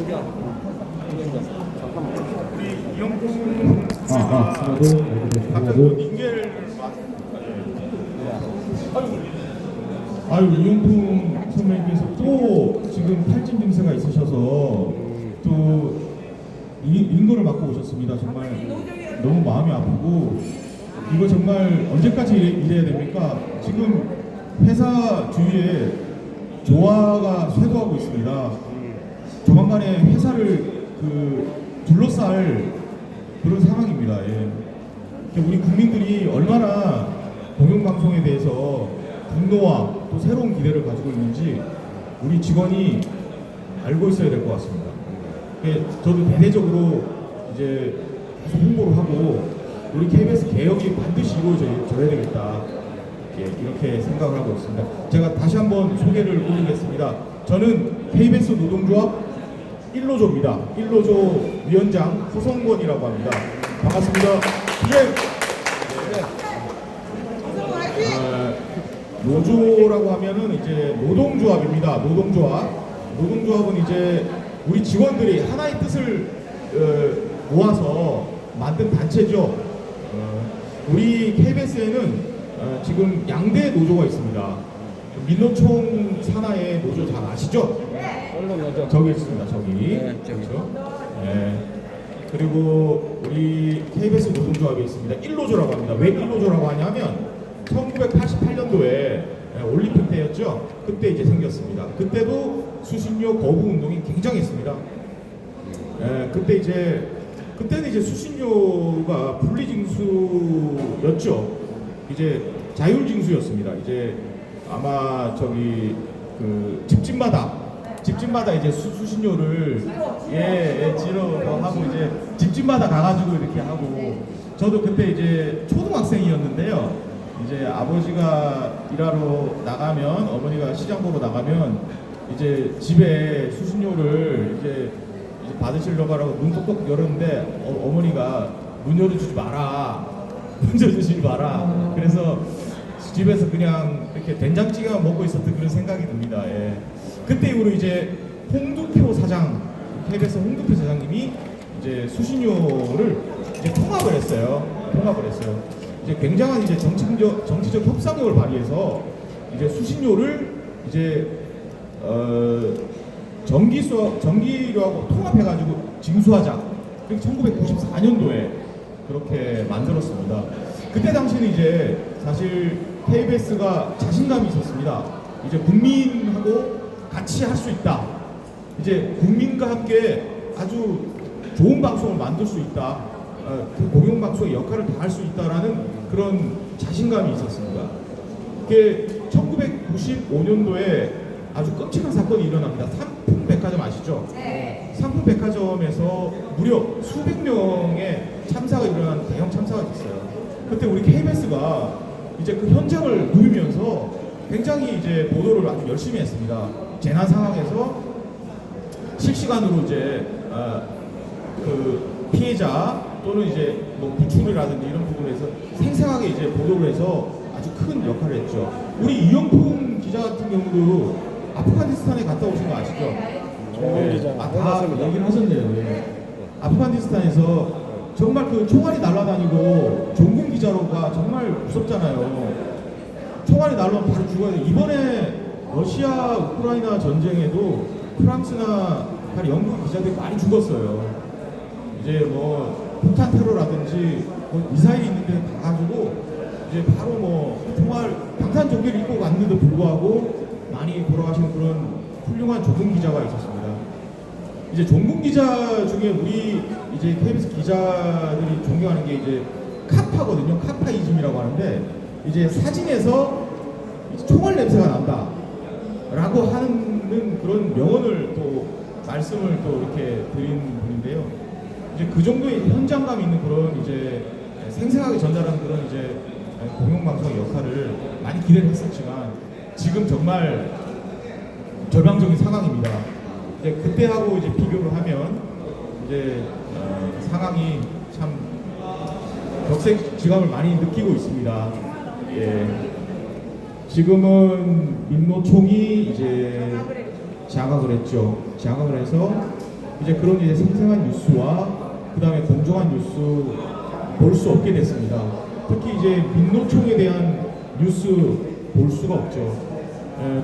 우리 이영풍 각자 닌겔 아유, 이용품 선배님께서 또 지금 탈진 증세가 있으셔서 또 인도를 맡고 오셨습니다. 정말 너무 마음이 아프고, 이거 정말 언제까지 이래야 됩니까? 지금 회사 주위에 조화가 쇄도하고 있습니다. 조만간에 회사를 둘러쌀 그런 상황입니다. 예. 우리 국민들이 얼마나 공영방송에 대해서 분노와 또 새로운 기대를 가지고 있는지 우리 직원이 알고 있어야 될 것 같습니다. 저도 대대적으로 이제 계속 홍보를 하고 우리 KBS 개혁이 반드시 이루어져야 되겠다, 이렇게 생각을 하고 있습니다. 제가 다시 한번 소개를 올리겠습니다. 저는 KBS 노동조합 1노조입니다. 1노조 위원장 호성권이라고 합니다. 반갑습니다. 노조라고 하면은 이제 노동조합입니다. 노동조합은 이제 우리 직원들이 하나의 뜻을 모아서 만든 단체죠. 우리 KBS에는 지금 양대 노조가 있습니다. 민노총 산하의 노조 잘 아시죠? 저기 있습니다. 저기. 네, 저기죠. 그렇죠? 네. 그리고 우리 KBS 노동조합이 있습니다. 1노조라고 합니다. 왜 1노조라고 하냐면 1988년도에 올림픽 때였죠. 그때 이제 생겼습니다. 그때도 수신료 거부 운동이 굉장했습니다. 그때는 이제 수신료가 분리징수였죠. 이제 자율징수였습니다. 이제 아마 저기 집집마다 이제 수신료를 지로 하고 이제 집집마다 가가지고 이렇게 하고, 저도 그때 이제 초등학생이었는데요. 이제 아버지가 일하러 나가면, 어머니가 시장 보러 나가면 이제 집에 수신료를 이제 받으시려고 하라고 문 톡톡 열었는데 어머니가 문 열어주지 마라. 그래서 집에서 그냥 이렇게 된장찌개만 먹고 있었던 그런 생각이 듭니다. 예. 그때 이후로 이제 홍두표 사장, KBS 홍두표 사장님이 이제 수신료를 이제 통합을 했어요. 이제 굉장한 이제 정치적 협상력을 발휘해서 이제 수신료를 이제 전기료하고 통합해가지고 징수하자. 그리고 1994년도에 그렇게 만들었습니다. 그때 당시는 이제 사실 KBS가 자신감이 있었습니다. 이제 국민하고 같이 할 수 있다. 이제 국민과 함께 아주 좋은 방송을 만들 수 있다. 그 공영방송의 역할을 다 할 수 있다라는 그런 자신감이 있었습니다. 그게 1995년도에 아주 끔찍한 사건이 일어납니다. 삼풍백화점 아시죠? 네. 삼풍백화점에서 무려 수백 명의 참사가 일어난 대형 참사가 있었어요. 그때 우리 KBS가 이제 그 현장을 누비면서 굉장히 이제 보도를 아주 열심히 했습니다. 재난 상황에서 실시간으로 이제 그 피해자 또는 이제 뭐 구출이라든지 이런 부분에서 생생하게 이제 보도를 해서 아주 큰 역할을 했죠. 우리 이영풍 기자 같은 경우도 아프가니스탄에 갔다 오신 거 아시죠? 기자. 다 얘기를 하셨네요. 네. 아프가니스탄에서 정말 그 총알이 날아다니고 종군 기자로가 정말 무섭잖아요. 총알이 날아오면 바로 죽어야 돼요. 이번에 러시아 우크라이나 전쟁에도 프랑스나 영국 기자들이 많이 죽었어요. 이제 뭐 폭탄 테러라든지 뭐 미사일이 있는 데 가가지고 이제 바로 뭐 총알 방탄 조끼를 입고 갔는데도 불구하고 많이 돌아가신 그런 훌륭한 종군 기자가 있었습니다. 이제 종군 기자 중에 우리 이제 KBS 기자들이 존경하는 게 이제 카파거든요. 카파이즘이라고 하는데, 이제 사진에서 총알 냄새가 난다 라고 하는 그런 명언을 또 말씀을 또 이렇게 드린 분인데요. 이제 그 정도의 현장감 있는 그런 이제 생생하게 전달하는 그런 이제 공영방송의 역할을 많이 기대를 했었지만 지금 정말 절망적인 상황입니다. 이제 그때하고 이제 비교를 하면 이제 상황이 참 격세지감을 많이 느끼고 있습니다. 예. 지금은 민노총이 이제 장악을 했죠. 장악을 해서 이제 그런 이제 생생한 뉴스와 그다음에 공정한 뉴스 볼 수 없게 됐습니다. 특히 이제 민노총에 대한 뉴스 볼 수가 없죠.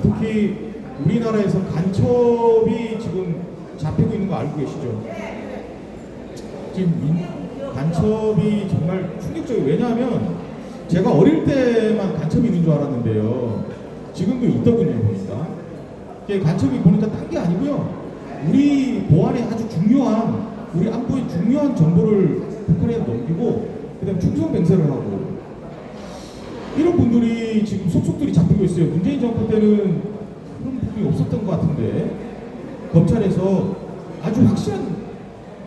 특히 우리나라에서 간첩이 지금 잡히고 있는 거 알고 계시죠? 지금 간첩이 정말 충격적이에요. 왜냐하면 제가 어릴 때만 간첩이 있는 줄 알았는데요. 지금도 있더군요, 보니까. 이게 간첩이 보니까 딴 게 아니고요. 우리 보안에 아주 중요한, 우리 안보에 중요한 정보를 북한에 넘기고, 그 다음에 충성맹세를 하고, 이런 분들이 지금 속속들이 잡히고 있어요. 문재인 정권 때는 그런 부분이 없었던 것 같은데, 검찰에서 아주 확실한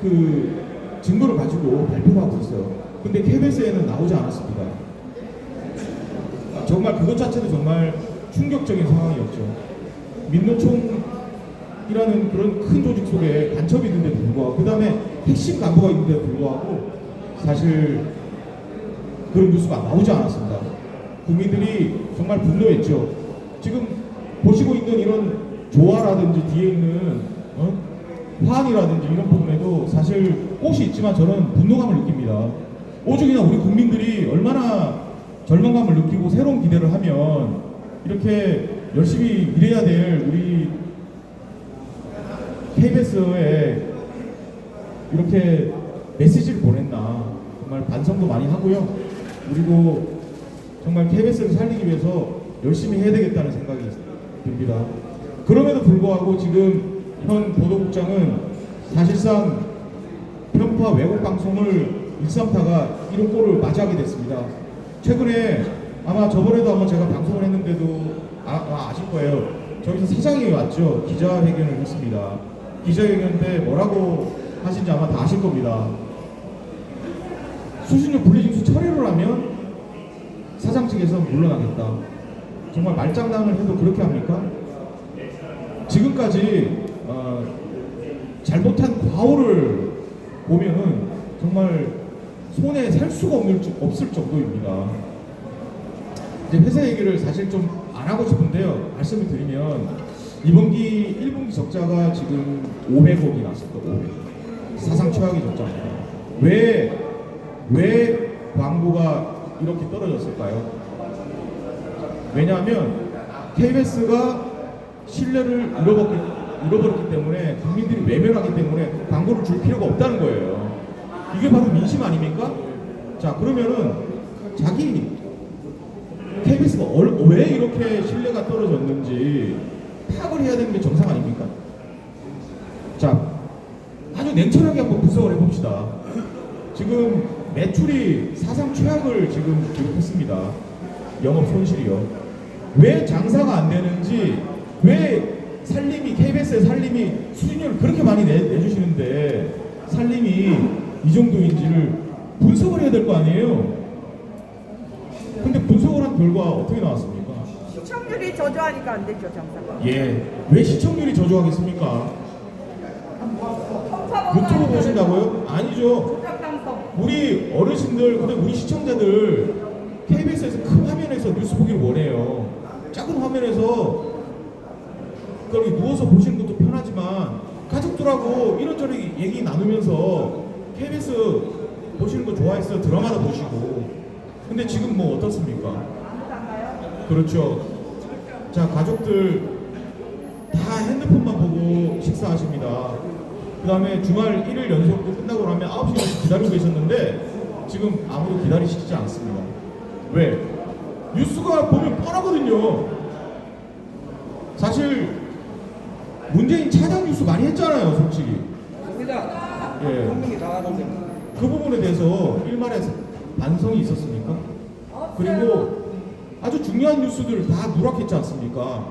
그 증거를 가지고 발표를 하고 있어요. 근데 KBS에는 나오지 않았습니다. 정말 그것 자체도 정말 충격적인 상황이었죠. 민노총이라는 그런 큰 조직 속에 간첩이 있는데도 불구하고, 그 다음에 핵심 간부가 있는데도 불구하고 사실 그런 뉴스가 나오지 않았습니다. 국민들이 정말 분노했죠. 지금 보시고 있는 이런 조화라든지 뒤에 있는 화환이라든지 이런 부분에도 사실 꽃이 있지만 저는 분노감을 느낍니다. 오죽 그냥 우리 국민들이 얼마나 절망감을 느끼고 새로운 기대를 하면 이렇게 열심히 일해야 될 우리 KBS에 이렇게 메시지를 보냈나 정말 반성도 많이 하고요. 그리고 정말 KBS를 살리기 위해서 열심히 해야 되겠다는 생각이 듭니다. 그럼에도 불구하고 지금 현 보도국장은 사실상 편파 외국 방송을 일삼다가 이런 꼴을 맞이하게 됐습니다. 최근에 아마 저번에도 한번 제가 방송을 했는데도 아실 거예요. 저기서 사장이 왔죠. 기자회견을 했습니다. 기자회견 때 뭐라고 하신지 아마 다 아실 겁니다. 수신료 분리징수 철회를 하면 사장 측에서 물러나겠다. 정말 말장난을 해도 그렇게 합니까? 지금까지 잘못한 과오를 보면은 정말 손에 살 수가 없을 정도입니다. 이제 회사 얘기를 사실 좀 안 하고 싶은데요. 말씀을 드리면 이번 기 1분기 적자가 지금 500억이 났습니다. 500억. 사상 최악의 적자입니다. 왜 광고가 이렇게 떨어졌을까요? 왜냐하면 KBS가 신뢰를 잃어버렸기 때문에 국민들이 외면하기 때문에 광고를 줄 필요가 없다는 거예요. 이게 바로 민심 아닙니까? 자, 그러면은 자기 KBS가 왜 이렇게 신뢰가 떨어졌는지 파악을 해야 되는 게 정상 아닙니까? 자, 아주 냉철하게 한번 분석을 해봅시다. 지금 매출이 사상 최악을 지금 기록했습니다. 영업 손실이요. 왜 장사가 안 되는지, 왜 KBS의 살림이 수익률을 그렇게 많이 내주시는데 살림이 이 정도인지를 분석을 해야 될 거 아니에요? 근데 분석을 한 결과 어떻게 나왔습니까? 시청률이 저조하니까 안 되죠, 장사가. 예. 왜 시청률이 저조하겠습니까? 유튜브 보신다고요? 아니죠. 방송. 우리 어르신들, 근데 우리 시청자들 KBS에서 큰 화면에서 뉴스 보기를 원해요. 작은 화면에서 그렇게 누워서 보시는 것도 편하지만 가족들하고 이런저런 얘기 나누면서 KBS 보시는 거 좋아했어요. 드라마도 보시고. 근데 지금 뭐 어떻습니까? 그렇죠. 자, 가족들 다 핸드폰만 보고 식사하십니다. 그 다음에 주말 1일 연속도 끝나고 나면 9시까지 기다리고 계셨는데 지금 아무도 기다리시지 않습니다. 왜? 뉴스가 보면 뻔하거든요. 사실 문재인 차장 뉴스 많이 했잖아요, 솔직히. 예. 그 부분에 대해서 일말의 반성이 있었습니까? 그리고 아주 중요한 뉴스들을 다 누락했지 않습니까?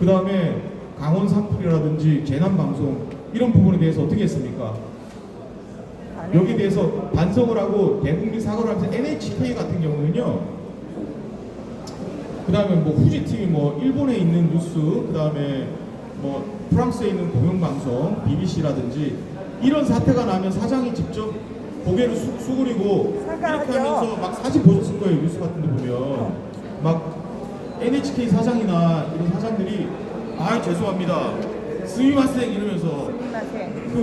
그 다음에 강원 산불이라든지 재난방송 이런 부분에 대해서 어떻게 했습니까? 여기에 대해서 반성을 하고 대국민 사과를 하면서 NHK 같은 경우는요, 그 다음에 뭐 후지TV 뭐 일본에 있는 뉴스, 그 다음에 뭐 프랑스에 있는 공영방송 BBC라든지 이런 사태가 나면 사장이 직접 고개를 수그리고 이렇게 하면서 막 사진 보셨을 거예요. 뉴스 같은 데 보면 막 NHK 사장이나 이런 사장들이 아 죄송합니다 스미마셍 이러면서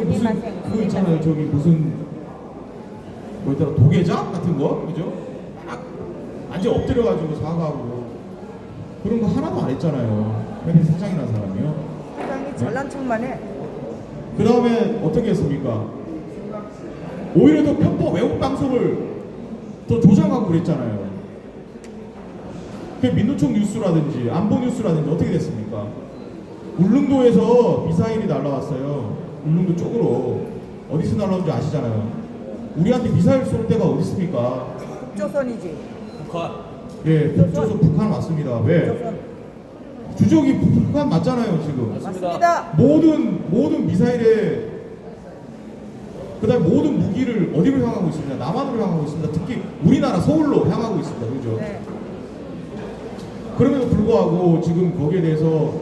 그거 있잖아요. 저기 무슨 뭐였더라 도계자 같은 거 그죠? 막 완전 엎드려가지고 사과하고 그런 거 하나도 안 했잖아요. KBS 사장이라는 사람이요. 사장이 잘난 척만 해. 그 다음에 어떻게 했습니까? 오히려 더 편법 외국 방송을 더 조장하고 그랬잖아요. 그 민노총 뉴스라든지 안보 뉴스라든지 어떻게 됐습니까? 울릉도에서 미사일이 날라왔어요. 울릉도 쪽으로 어디서 날라온지 아시잖아요. 우리한테 미사일 쏠 데가 어디 있습니까? 북조선이지. 예, 북조선 북한 맞습니다. 왜? 북조선. 주적이 북한 맞잖아요 지금. 맞습니다. 모든 미사일에 그다음에 모든 무기를 어디로 향하고 있습니다. 남한으로 향하고 있습니다. 특히 우리나라 서울로 향하고 있습니다. 그죠? 네. 그럼에도 불구하고 지금 거기에 대해서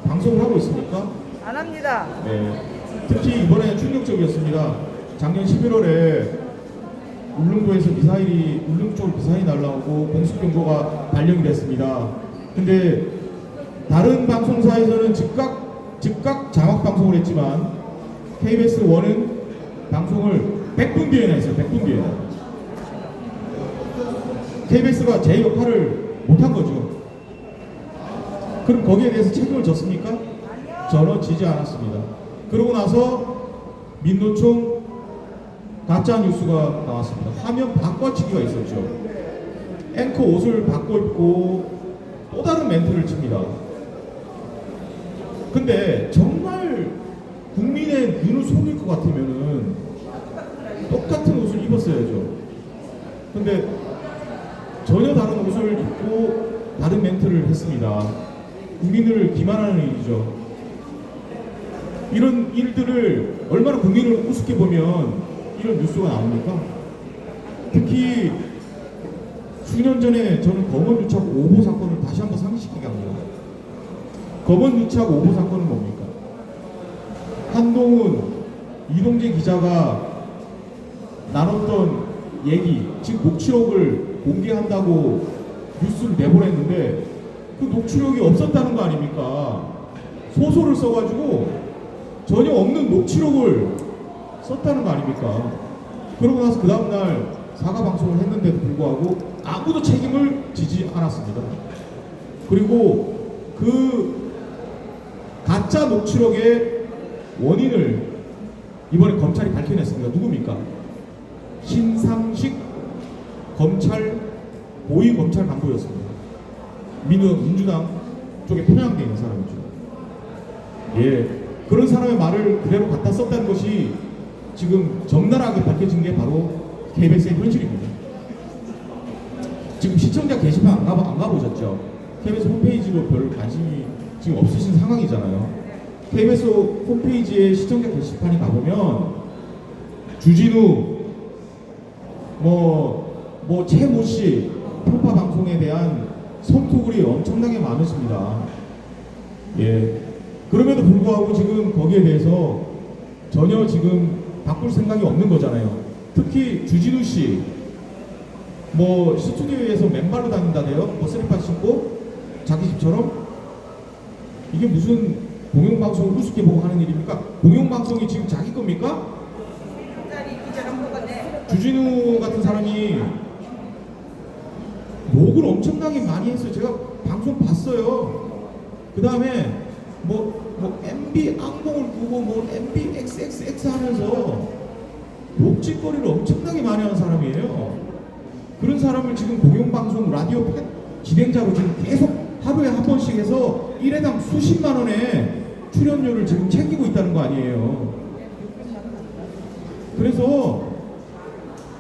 방송을 하고 있습니까? 안 합니다. 네. 특히 이번에 충격적이었습니다. 작년 11월에 울릉도에서 울릉도 쪽으로 미사일이 날라오고 공습 경보가 발령이 됐습니다. 근데 다른 방송사에서는 즉각 자막 방송을 했지만 KBS 1은 방송을 100분 뒤에나 했어요. 100분 뒤에. KBS가 제 역할을 못한 거죠. 그럼 거기에 대해서 책임을 졌습니까? 전혀 지지 않았습니다. 그러고 나서 민노총 가짜 뉴스가 나왔습니다. 화면 바꿔치기가 있었죠. 앵커 옷을 바꿔 입고 또 다른 멘트를 칩니다. 근데 정말 국민의 눈을 속일 것 같으면은 똑같은 옷을 입었어야죠. 근데 전혀 다른 옷을 입고 다른 멘트를 했습니다. 국민을 기만하는 일이죠. 이런 일들을 얼마나 국민을 우습게 보면 이런 뉴스가 나옵니까? 특히 수년 전에 저는 검언 유착 오보 사건을 다시 한번 상기시키게 합니다. 검언 유착 오보 사건은 뭡니까? 한동훈, 이동재 기자가 나눴던 얘기, 즉 녹취록을 공개한다고 뉴스를 내보냈는데 그 녹취록이 없었다는 거 아닙니까? 소설을 써가지고 전혀 없는 녹취록을 썼다는 거 아닙니까? 그러고 나서 그 다음날 사과 방송을 했는데도 불구하고 아무도 책임을 지지 않았습니다. 그리고 그 가짜 녹취록의 원인을 이번에 검찰이 밝혀냈습니다. 누굽니까? 신상식 검찰 고위 검찰 간부였습니다. 민주당 쪽에 편향되어 있는 사람이죠. 예, 그런 사람의 말을 그대로 갖다 썼다는 것이 지금 적나라하게 밝혀진 게 바로 KBS의 현실입니다. 지금 시청자 게시판 안 가보셨죠? KBS 홈페이지로 별 관심이 지금 없으신 상황이잖아요. KBS 홈페이지에 시청자 게시판이 가보면 주진우, 최모 씨 편파 방송에 대한 성토글이 엄청나게 많으십니다. 예. 그럼에도 불구하고 지금 거기에 대해서 전혀 지금 바꿀 생각이 없는 거잖아요. 특히 주진우 씨, 스튜디오에서 맨발로 다닌다네요. 슬리퍼 신고 자기 집처럼. 이게 무슨 공영방송을 우습게 보고 하는 일입니까? 공영방송이 지금 자기 겁니까? 주진우 같은 사람이 욕을 엄청나게 많이 했어요. 제가 방송 봤어요. 그 다음에 MB 악몽을 두고 MB XXX 하면서 욕짓거리를 엄청나게 많이 하는 사람이에요. 그런 사람을 지금 공영방송 라디오 진행자로 지금 계속 하루에 한 번씩 해서 1회당 수십만 원의 출연료를 지금 챙기고 있다는 거 아니에요. 그래서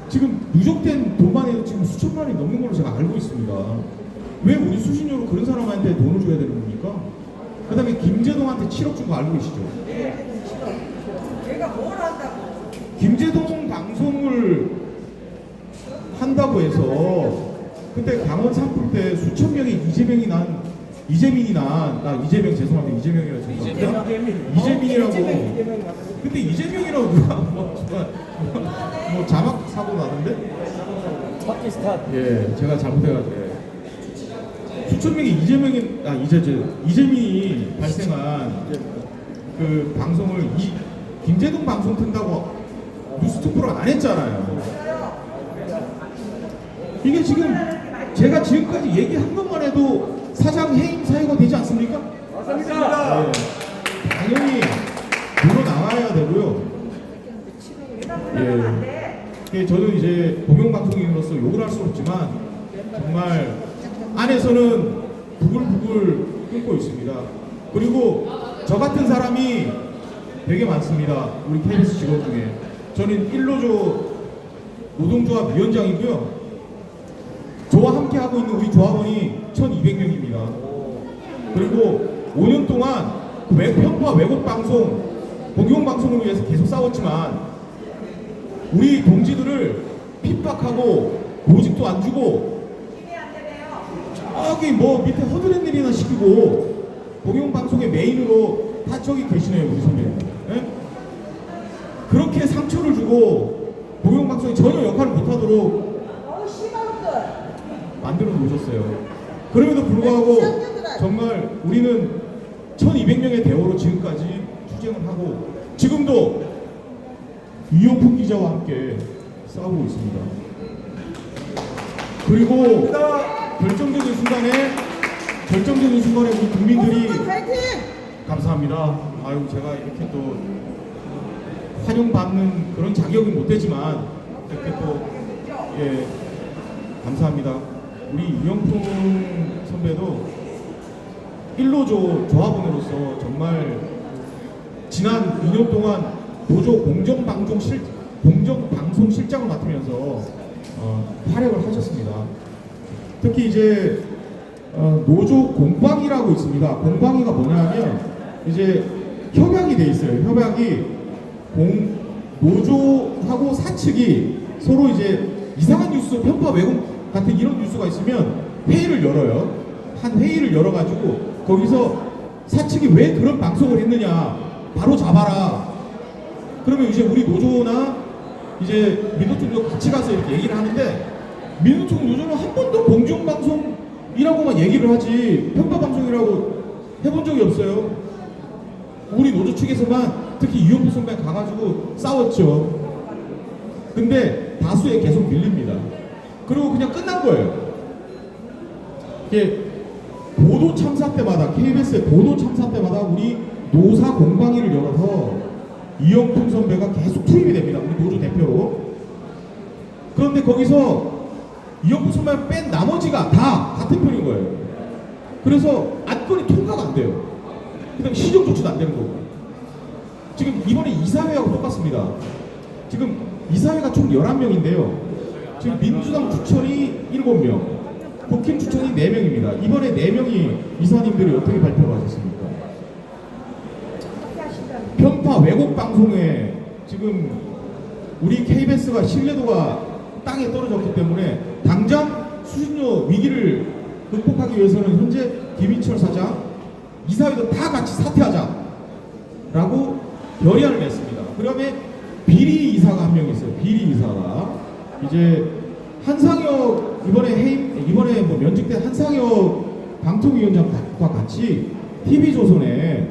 지금 누적된 돈만 해도 지금 수천만 원이 넘는 걸로 제가 알고 있습니다. 왜 우리 수신료로 그런 사람한테 돈을 줘야 되는 겁니까? 그 다음에 김재동한테 7억 준 거 알고 계시죠? 얘가 뭘 한다고? 김재동 방송을 한다고 해서 그때 강원 산불 때 수천 명의 이재명이 죄송합니다. 이재명이라고 죄송합니다. 이재민이라고. 근데 이재명이라고 자막 사고 나는데? 파키스탄. 예, 제가 잘못해가지고. 수천 명의 이재민이 발생한 그 방송을 김재동 방송 튼다고 뉴스 특보를 안 했잖아요. 이게 지금 제가 지금까지 얘기한 것만 해도 사장 해임 사유가 되지 않습니까? 맞습니다. 네. 당연히 물어 나와야 되고요. 예. 저는 이제 공영방송인으로서 욕을 할 수 없지만 정말 안에서는 부글부글 끓고 있습니다. 그리고 저 같은 사람이 되게 많습니다. 우리 KBS 직원 중에. 저는 1노조 노동조합 위원장이고요. 저와 함께 하고 있는 우리 조합원이 1,200명입니다. 그리고 5년 동안 그 편파 왜곡 방송, 공영방송을 위해서 계속 싸웠지만 우리 동지들을 핍박하고 보직도 안 주고 저기 뭐 밑에 허드렛 일이나 시키고 공영방송의 메인으로 다 저기 계시네요, 우리 선배님. 예? 그렇게 상처를 주고 공영방송이 전혀 역할을 못하도록 만들어 놓으셨어요. 그럼에도 불구하고 정말 우리는 1,200명의 대우로 지금까지 투쟁을 하고 지금도 이용품 기자와 함께 싸우고 있습니다. 그리고 결정적인 순간에 우리 국민들이 감사합니다. 아유 제가 이렇게 또 환영받는 그런 자격은 못 되지만 이렇게 또 예 감사합니다. 우리 이영풍 선배도 1노조 조합원으로서 정말 지난 2년 동안 노조 공정방송 실장을 맡으면서 활약을 하셨습니다. 특히 이제 노조 공방이라고 있습니다. 공방이가 뭐냐면 이제 협약이 돼 있어요. 협약이 노조하고 사측이 서로 이제 이상한 뉴스, 편파 왜곡 같은 이런 뉴스가 있으면 회의를 열어요. 한 회의를 열어가지고 거기서 사측이 왜 그런 방송을 했느냐 바로 잡아라. 그러면 이제 우리 노조나 이제 민노총 같이 가서 이렇게 얘기를 하는데 민노총 노조는 한 번도 공정방송이라고만 얘기를 하지 편파방송이라고 해본 적이 없어요. 우리 노조 측에서만 특히 이용부 선배 가가지고 싸웠죠. 근데 다수에 계속 밀립니다. 그리고 그냥 끝난 거예요. 이게 보도 참사 때마다 KBS의 보도 참사 때마다 우리 노사 공방위를 열어서 이영풍 선배가 계속 투입이 됩니다. 우리 노조 대표로. 그런데 거기서 이영풍 선배를 뺀 나머지가 다 같은 편인 거예요. 그래서 안건이 통과가 안 돼요. 그다음에 시정 조치도 안 되는 거고. 지금 이번에 이사회하고 똑같습니다. 지금 이사회가 총 11명인데요. 지금 민주당 추천이 7명, 국힘 추천이 4명입니다. 이번에 4명이 이사님들이 어떻게 발표를 하셨습니까? 편파 왜곡 방송에 지금 우리 KBS가 신뢰도가 땅에 떨어졌기 때문에 당장 수신료 위기를 극복하기 위해서는 현재 김인철 사장, 이사회도 다 같이 사퇴하자라고 결의안을 냈습니다. 그다음에 비리 이사가 한 명 있어요. 비리 이사가 이제 한상혁 이번에 뭐 면직된 한상혁 방통위원장과 같이 TV조선에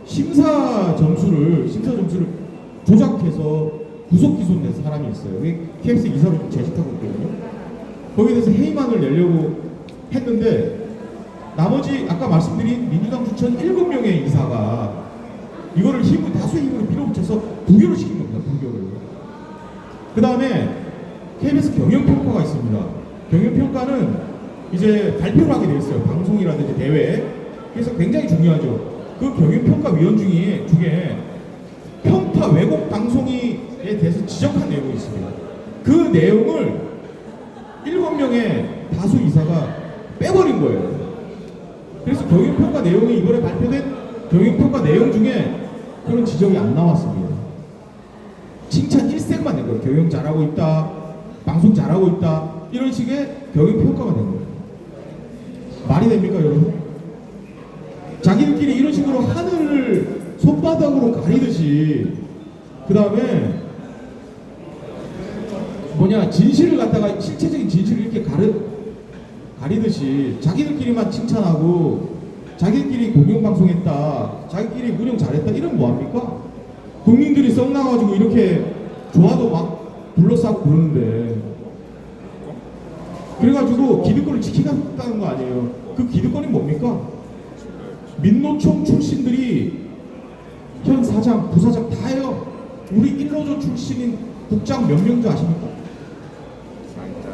심사 점수를 조작해서 구속 기소된 사람이 있어요. KBS 이사로 재직하고 있거든요. 거기에 대해서 해임안을 내려고 했는데 나머지 아까 말씀드린 민주당 추천 7명의 이사가 이거를 다수의 힘으로 밀어붙여서 부결을 시킨 겁니다. 부결을. 그 다음에 KBS 경영평가가 있습니다. 경영평가는 이제 발표를 하게 되어 있어요. 방송이라든지 대회. 그래서 굉장히 중요하죠. 그 경영평가위원 중에 편파 왜곡 방송에 대해서 지적한 내용이 있습니다. 그 내용을 7명의 다수 이사가 빼버린 거예요. 그래서 경영평가 내용이 이번에 발표된 경영평가 내용 중에 그런 지적이 안 나왔습니다. 칭찬 1색만 낸 거예요. 경영 잘하고 있다, 방송 잘하고 있다, 이런 식의 경영평가가 된 거예요. 말이 됩니까, 여러분? 자기들끼리 이런 식으로 하늘을 손바닥으로 가리듯이, 그 다음에 진실을 갖다가 실체적인 진실을 이렇게 가리듯이 자기들끼리만 칭찬하고 자기들끼리 공영방송했다, 자기들끼리 운영 잘했다, 이런 뭐합니까? 국민들이 썩나가지고 이렇게 좋아도 막 둘러싸고 그러는데 그래가지고 기득권을 지키겠다는 거 아니에요. 그 기득권이 뭡니까? 민노총 출신들이 현 사장, 부사장 다 해요. 우리 1노조 출신인 국장 몇 명 줄 아십니까?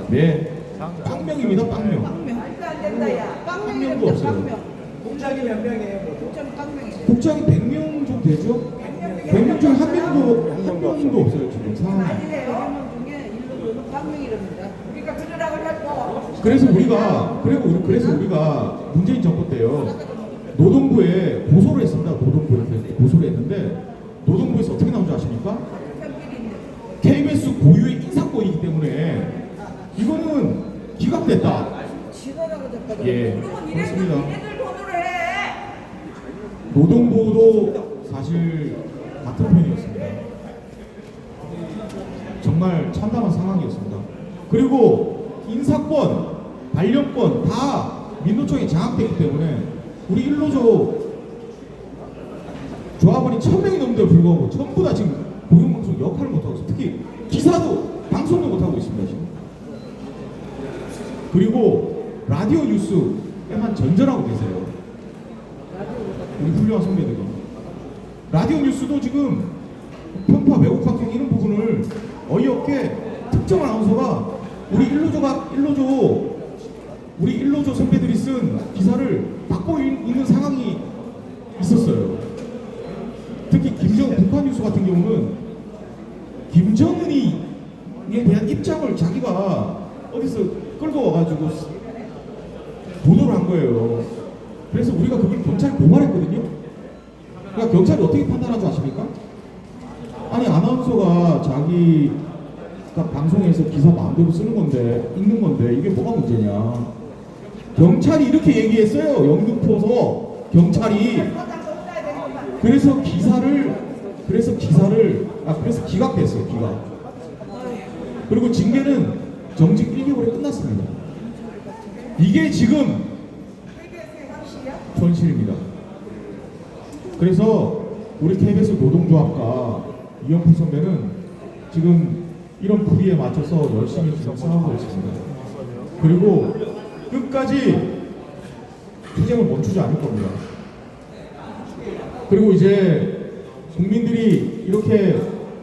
네, 빵명입니다. 빵명. 말도 안 된다, 야. 한 명도 없어요. 빵명. 공장이 몇 명이에요? 국장 빵명이네. 국장이 100명 정도 되죠? 100명 중에 한 명도 없어요 지금 상황이. 아니래요. 한 중에 일로는 빵명이랍니다. 우리가 그러라고 했고. 그래서 우리가 문재인 정부 때요 노동부에 고소를 했습니다. 노동부에 고소를 했는데 노동부에서 어떻게 나온 줄 아십니까? KBS 고유의 인사권이기 때문에 이거는 기각됐다. 지도라고 됐거든. 예, 그렇습니다. 얘들 돈으로 해. 노동부도 사실 같은 편이었습니다. 정말 참담한 상황이었습니다. 그리고 인사권, 발령권 다 민노총에 장악되기 때문에 우리 1노조 조합원이 1000명이 넘는데도 불구하고 전부 다 지금 공영방송 역할을 못하고 있어요. 특히 기사도 방송도 못하고 있습니다 지금. 그리고 라디오 뉴스에만 전전하고 계세요. 우리 훌륭한 선배들이. 라디오 뉴스도 지금 편파 왜곡 방송 이런 부분을 어이없게 특정 아나운서가 우리 1노조 선배들이 쓴 기사를 받고 있는 상황이 있었어요. 특히 북한 뉴스 같은 경우는 김정은이에 대한 입장을 자기가 어디서 끌고 와가지고 보도를 한 거예요. 그래서 우리가 그걸 경찰에 고발했거든요. 그러니까 경찰이 어떻게 판단하지 아십니까? 아니 아나운서가 자기가 방송에서 기사 마음대로 쓰는 건데 읽는 건데 이게 뭐가 문제냐? 경찰이 이렇게 얘기했어요. 영등포서 경찰이 그래서 기각됐어요. 기각. 그리고 징계는 정직 1개월에 끝났습니다. 이게 지금 현실입니다. 그래서 우리 KBS 노동조합과 이영필 선배는 지금 이런 불의에 맞춰서 열심히 지금 싸우고 있습니다. 그리고 끝까지 투쟁을 멈추지 않을 겁니다. 그리고 이제 국민들이 이렇게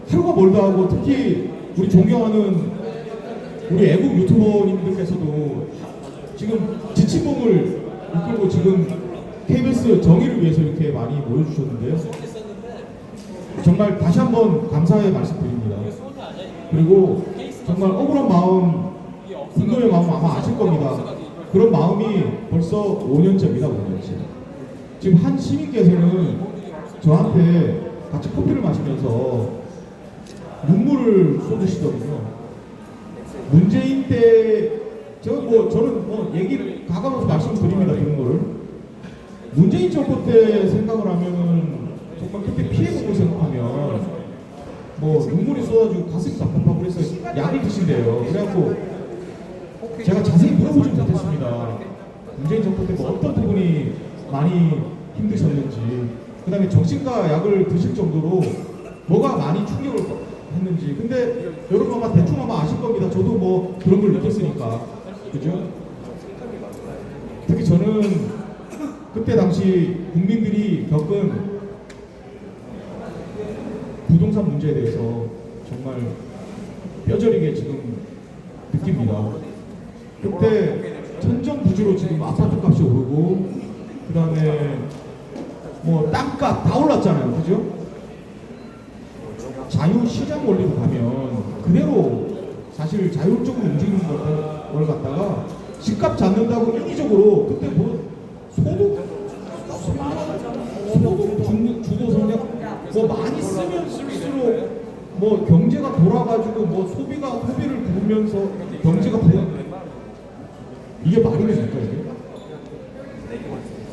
하루가 멀다 하고 특히 우리 존경하는 우리 애국 유튜버님들께서도 지금 지친 몸을 이끌고 지금 KBS 정의를 위해서 이렇게 많이 모여주셨는데요. 정말 다시 한번 감사의 말씀드립니다. 그리고 정말 억울한 마음, 분노의 마음 아마 아실 겁니다. 그런 마음이 벌써 5년째입니다. 5년째. 지금 한 시민께서는 저한테 같이 커피를 마시면서 눈물을 쏟으시더군요. 문재인 때 저는 얘기를 가감해서 말씀드립니다. 그런 거를 문재인 정부 때 생각을 하면은 정말 그때 피해보고 생각하면 눈물이 쏟아지고 가슴이 답답하고 그래서 약을 드신대요. 그래갖고 제가 자세히 물어보지 못했습니다. 문재인 정부 때 어떤 부분이 많이 힘드셨는지, 그 다음에 정신과 약을 드실 정도로 뭐가 많이 충격을 했는지. 근데 여러분 아마 대충 아실 겁니다. 저도 그런 걸 느꼈으니까. 그죠? 특히 저는 그때 당시 국민들이 겪은 부동산 문제에 대해서 정말 뼈저리게 지금 느낍니다. 그때 천정부지로 지금 아파트 값이 오르고 그 다음에 땅값 다 올랐잖아요. 그죠? 자유시장 원리로 가면 그대로 사실 자율적으로 움직이는 걸 갖다가 집값 잡는다고 인위적으로 그때 소득 주도 성장 많이 쓰면 쓸수록 경제가 돌아가지고 소비를 부으면서 경제가 이게 말이 됩니까 이게?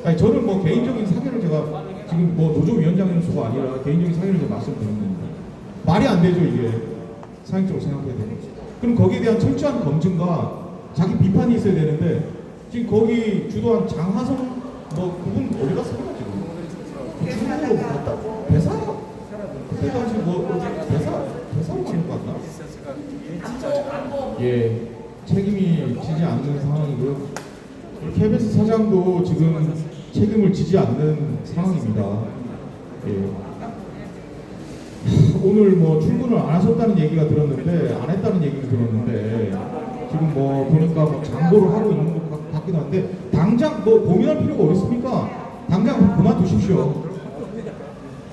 아니 저는 개인적인 사견을 제가 지금 노조위원장님 수가 아니라 개인적인 사견을 제가 말씀드리는 겁니다. 말이 안 되죠 이게. 상식적으로 생각해야 되는. 그럼 거기에 대한 철저한 검증과 자기 비판이 있어야 되는데 지금 거기 주도한 장하성 그분 어디 갔습니까 지금? 중국으로 갔다 배사? 그때 당시 뭐 대사로 가는 거 같나? 예, 책임이 지지 않는 상황이고요. KBS 사장도 지금 책임을 지지 않는 상황입니다. 예. 오늘 뭐 출근을 안 하셨다는 얘기가 들었는데 안 했다는 얘기를 들었는데 지금 뭐 보니까 뭐 장고를 하고 있는 것 같긴 한데 당장 뭐 고민할 필요가 어디 있습니까? 당장 그만두십시오.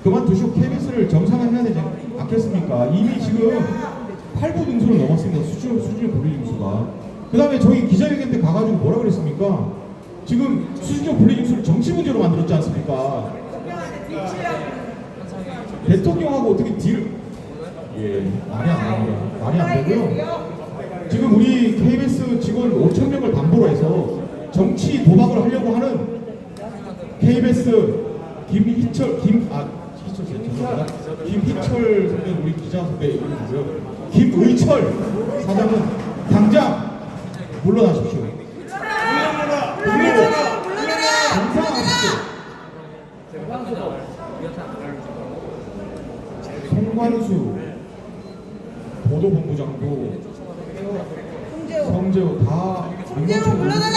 그만두시고 KBS를 정상화해야 되지 않겠습니까? 이미 지금 8부 등수를 넘었습니다. 수준의 분리징수가. 그 다음에 저희 기자회견 때 가가지고 뭐라 그랬습니까? 지금 수준의 분리징수를 정치 문제로 만들었지 않습니까? 대통령하고 어떻게 딜을 말이 안 나옵니다. 말이 안 되고요. 지금 우리 KBS 직원 5,000명을 담보로 해서 정치 도박을 하려고 하는 KBS 김희철 선배 우리 기자 선배 이름이고요. 김의철 사장은 당장 물러나십시오. 정상하십시오. 송관수 보도본부장도 성재호 다 송재호 물러나라!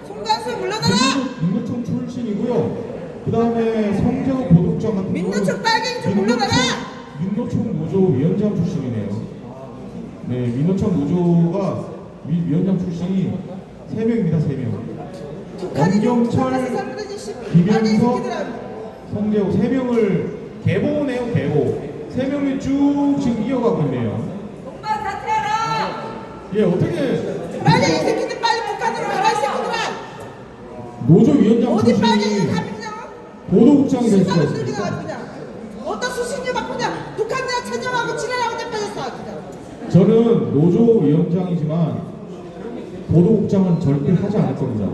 송관수 물러나라! 민노총 출신이고요. 그 다음에 성재호 보도국장 같은 민노총 빨갱이 물러나라! 민노총 노조 위원장 출신이네요. 네, 민노총 노조가 위원장 출신이 3명입니다. 3명. 엄경철, 김현석, 성재호 3명을 개보네요. 개보 3명이 쭉 지금 이어가고 있네요. 동반 사퇴하라! 예, 어떻게 빨리 이 새끼들 빨리 북한으로 가라 이 새끼들아! 노조 위원장 어디 빨갱이 출신이 가면 그냥 보도국장이 될 수가 시사를 있습니까? 들고 그냥 어떤 수신료 받고 그냥 북한이랑 천념하고 지랄하고 자빠졌어 그냥. 저는 노조 위원장이지만 보도국장은 절대 하지 않을 겁니다.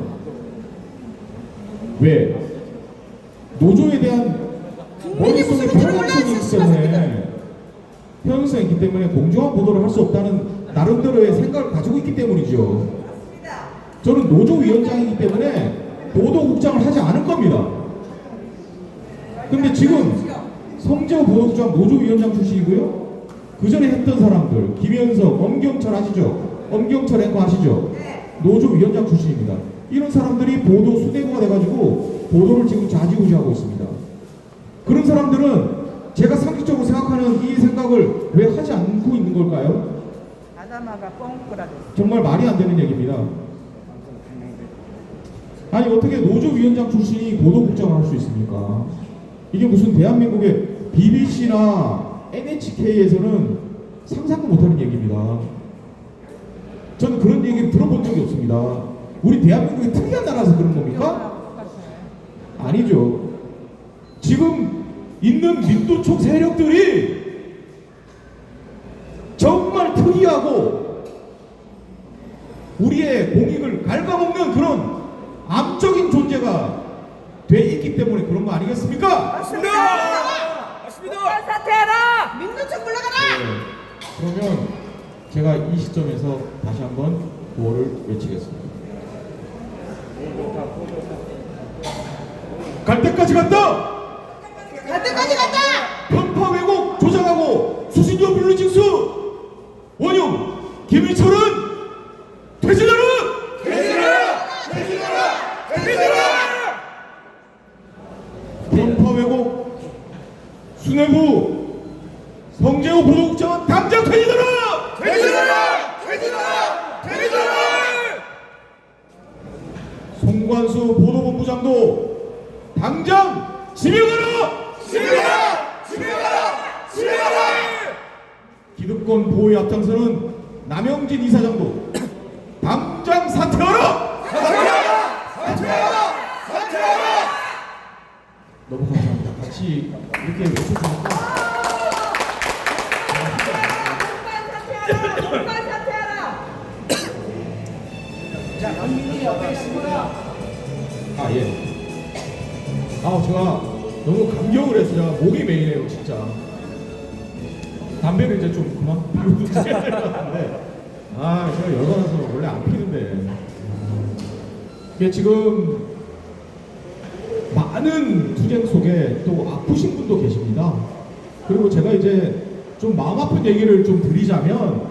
왜? 노조에 대한 머릿속에 편향성이 있기 때문에 공정한 보도를 할 수 없다는 나름대로의 생각을 가지고 있기 때문이죠. 저는 노조 위원장이기 때문에 보도국장을 하지 않을 겁니다. 근데 지금 성재호 보도국장 노조 위원장 출신이고요. 그 전에 했던 사람들 김현석, 엄경철 아시죠? 엄경철 앵커 아시죠? 노조 위원장 출신입니다. 이런 사람들이 보도 수뇌부가 돼가지고 보도를 지금 좌지우지하고 있습니다. 그런 사람들은 제가 상식적으로 생각하는 이 생각을 왜 하지 않고 있는 걸까요? 아담아가 뻥꾸라졌어. 정말 말이 안 되는 얘기입니다. 아니 어떻게 노조 위원장 출신이 보도국장을 할 수 있습니까? 이게 무슨 대한민국의 BBC나 NHK에서는 상상도 못하는 얘기입니다. 저는 그런 얘기를 들어본 적이 없습니다. 우리 대한민국이 특이한 나라라서 그런 겁니까? 아니죠. 지금 있는 민노총 세력들이 정말 특이하고 우리의 공익을 갉아먹는 그런 암적인 존재가 돼 있기 때문에 그런 거 아니겠습니까? 맞습니다. 동반 사퇴하라! 민노총 물러가라! 네. 그러면 제가 이 시점에서 다시 한번 구호를 외치겠습니다. 갈 때까지 간다! 갈 때까지 간다! 편파 왜곡 조장하고 수신료 분리징수 원흉 김일철은 퇴진하라! 편파 왜곡 수뇌부 성재호 보도국장은 당장 퇴진하라! 송관수 보도본부장도 당장 지명하라! 기득권 보호에 앞장서는 남영진 이사장도 당장 사퇴하라! 너무 감사합니다. 같이 이렇게 외쳐주니까 동반 사퇴하라! 자, 강민이 옆에 있습니다. 아 예. 제가 너무 감격을 해서 제가 목이 메이네요 진짜. 담배를 이제 좀 그만 피우고 있어야 될 것 같은데 제가 열받아서 원래 안 피는데 이게 지금 많은 투쟁 속에 또 아프신 분도 계십니다. 그리고 제가 이제 좀 마음 아픈 얘기를 좀 드리자면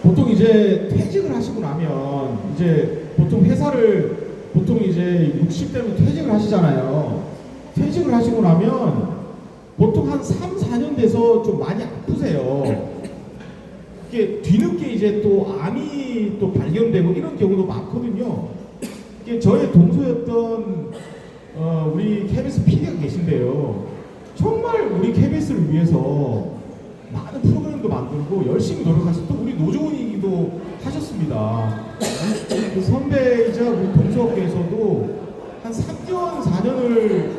보통 이제 퇴직을 하시고 나면 이제 보통 회사를 보통 이제 60대면 퇴직을 하시잖아요. 퇴직을 하시고 나면 보통 한 3, 4년 돼서 좀 많이 아프세요. 이게 뒤늦게 이제 또 암이 또 발견되고 이런 경우도 많거든요. 이게 저의 동서였던 우리 KBS PD가 계신데요. 정말 우리 KBS를 위해서 많은 프로그램도 만들고 열심히 노력하셔서 또 우리 노조원이기도 하셨습니다. 그 선배이자 우리 동서업계에서도 한 3년, 4년을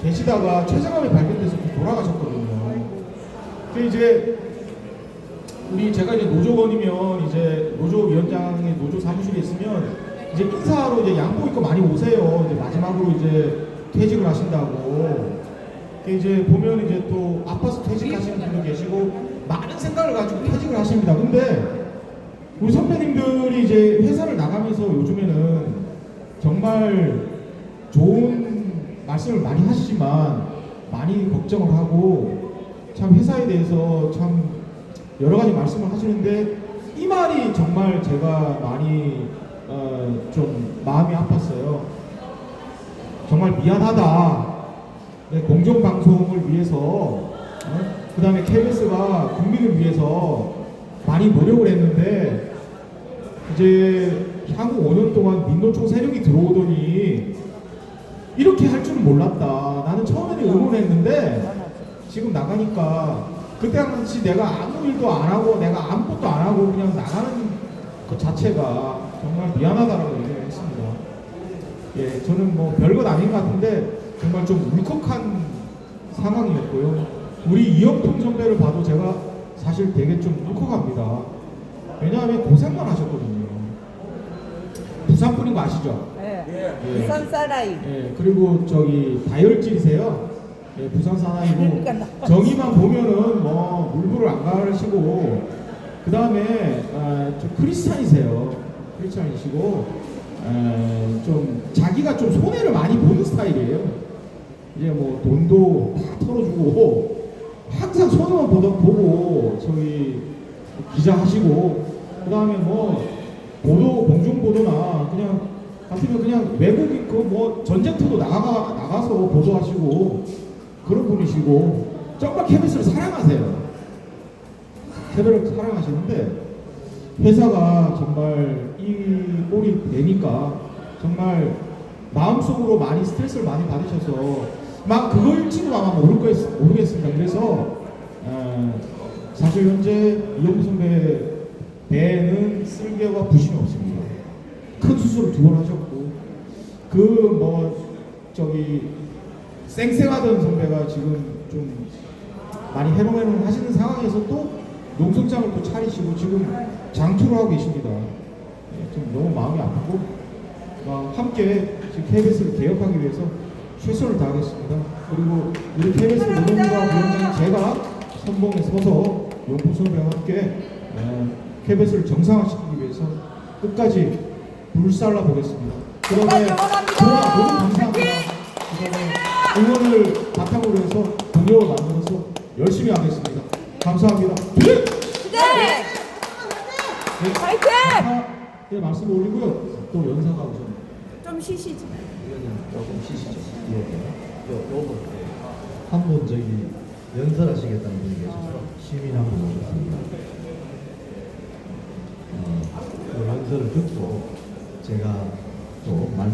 계시다가 췌장암이 발견돼서 또 돌아가셨거든요. 근데 이제 제가 이제 노조원이면 이제 노조위원장의 노조 사무실에 있으면 이제 인사하러 이제 양복 입고 많이 오세요. 이제 마지막으로 이제 퇴직을 하신다고. 이제 보면 이제 또 아파서 퇴직하시는 분도 계시고 많은 생각을 가지고 퇴직을 하십니다. 근데 우리 선배님들이 이제 회사를 나가면서 요즘에는 정말 좋은 말씀을 많이 하시지만 많이 걱정을 하고 참 회사에 대해서 참 여러 가지 말씀을 하시는데 이 말이 정말 제가 많이 좀 마음이 아팠어요. 정말 미안하다. 네, 공정방송을 위해서 그 다음에 KBS가 국민을 위해서 많이 노력을 했는데 이제 향후 5년 동안 민노총 세력이 들어오더니 이렇게 할 줄은 몰랐다. 나는 처음에는 응원했는데 지금 나가니까 그때 당시 내가 아무 일도 안 하고 내가 아무것도 안 하고 그냥 나가는 것 자체가 정말 미안하다라고 얘기를 했습니다. 예, 저는 뭐 별것 아닌 것 같은데 정말 좀 울컥한 상황이었고요. 우리 이영풍 선배를 봐도 제가 사실 되게 좀 울컥합니다. 왜냐하면 고생만 하셨거든요. 부산 분인 거 아시죠? 네. 예. 부산 사나이. 예, 그리고 저기 다혈질이세요. 예, 부산 사나이고 그러니까 나빴지. 정의만 보면은 뭐 물불을 안 가르시고 그 다음에 좀 크리스찬이세요. 크리스찬이시고 좀 자기가 좀 손해를 많이 보는 스타일이에요. 이제 뭐 돈도 다 털어주고 항상 손해만 보고 저기 기자하시고 그 다음에 뭐 보도 공중보도나 그냥 같으면 그냥 외국인 그 뭐 전쟁터도 나가서 보도하시고 그런 분이시고 정말 KBS를 사랑하세요. KBS를 사랑하시는데 회사가 정말 이 꼴이 되니까 정말 마음속으로 많이 스트레스를 많이 받으셔서 막 그걸지도 아마 모르겠습니다. 그래서 사실 현재 이영구 선배 배에는 쓸개와 부심이 없습니다. 큰 수술을 2번 하셨고 그 뭐 저기 쌩쌩하던 선배가 지금 좀 많이 해롱해롱 하시는 상황에서 또 농성장을 또 차리시고 지금 장투를 하고 계십니다. 좀 너무 마음이 아프고 함께 지금 KBS를 개혁하기 위해서 최선을 다하겠습니다. 그리고 우리 KBS 노동과 위원장 제가 선봉에 서서 용품 선배와 함께 KBS를 정상화시키기 위해서 끝까지 불살라 보겠습니다. 그다음에 그동안 너무 감사합니다. 그다음에 응원을 바탕으로 해서 동력을 만들어서 열심히 하겠습니다. 감사합니다. 네. 파이팅! 네, 말씀 올리고요. 또 연사가 오셨네요. 좀 쉬시지. 조금 쉬시죠. 요거 한분 저기 연설하시겠다는 분이 계셔서 시민 한 분 오셨습니다. 그 연설을 듣고 제가 또 말씀